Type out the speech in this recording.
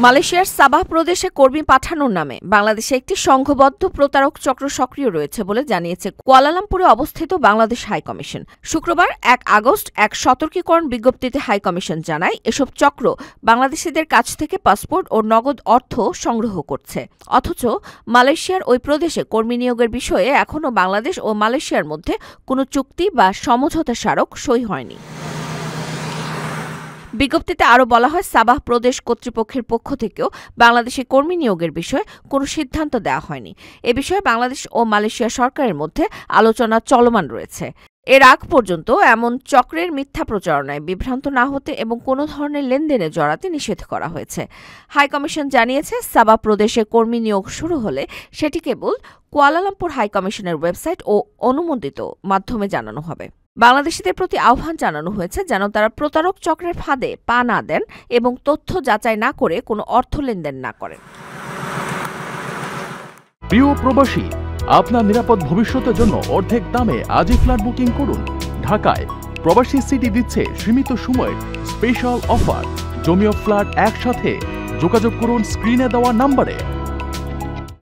মালয়েশিয়ার সাবাহ প্রদেশে কর্মী পাঠানোর নামে বাংলাদেশে একটি সংঘবদ্ধ প্রতারক চক্র সক্রিয় রয়েছে বলে জানিয়েছে কুয়ালালামপুরে অবস্থিত বাংলাদেশ হাইকমিশন। শুক্রবার ১ আগস্ট এক সতর্কীকরণ বিজ্ঞপ্তিতে হাইকমিশন জানায়, এসব চক্র বাংলাদেশিদের কাছ থেকে পাসপোর্ট ও নগদ অর্থ সংগ্রহ করছে। অথচ মালয়েশিয়ার ওই প্রদেশে কর্মী নিয়োগের বিষয়ে এখনও বাংলাদেশ ও মালয়েশিয়ার মধ্যে কোনো চুক্তি বা সমঝোতা স্মারক সই হয়নি। বিজ্ঞপ্তিতে আরও বলা হয়, সাবাহ প্রদেশ কর্তৃপক্ষের পক্ষ থেকেও বাংলাদেশে কর্মী নিয়োগের বিষয়ে কোনো সিদ্ধান্ত দেওয়া হয়নি। এ বিষয়ে বাংলাদেশ ও মালয়েশিয়া সরকারের মধ্যে আলোচনা চলমান রয়েছে। এর আগ পর্যন্ত এমন চক্রের মিথ্যা প্রচারণায় বিভ্রান্ত না হতে এবং কোনো ধরনের লেনদেনে জড়াতে নিষেধ করা হয়েছে। হাইকমিশন জানিয়েছে, সাবাহ প্রদেশে কর্মী নিয়োগ শুরু হলে সেটি কেবল কুয়ালালামপুর হাইকমিশনের ওয়েবসাইট ও অনুমোদিত মাধ্যমে জানানো হবে। বাংলাদেশিদের প্রতি আহ্বান জানানো হয়েছে যেন তারা প্রতারক চক্রের ফাঁদে পা না দেন এবং তথ্য যাচাই না করে কোনো অর্থ লেনদেন না করেন। প্রিয় প্রবাসী, আপনার নিরাপদ ভবিষ্যতের জন্য অর্ধেক দামে আজই ফ্ল্যাট বুকিং করুন। ঢাকায় প্রবাসী সিটি দিচ্ছে সীমিত সময়ের স্পেশাল অফার। জমি ও ফ্ল্যাট একসাথে। যোগাযোগ করুন স্ক্রিনে দেওয়া নম্বরে।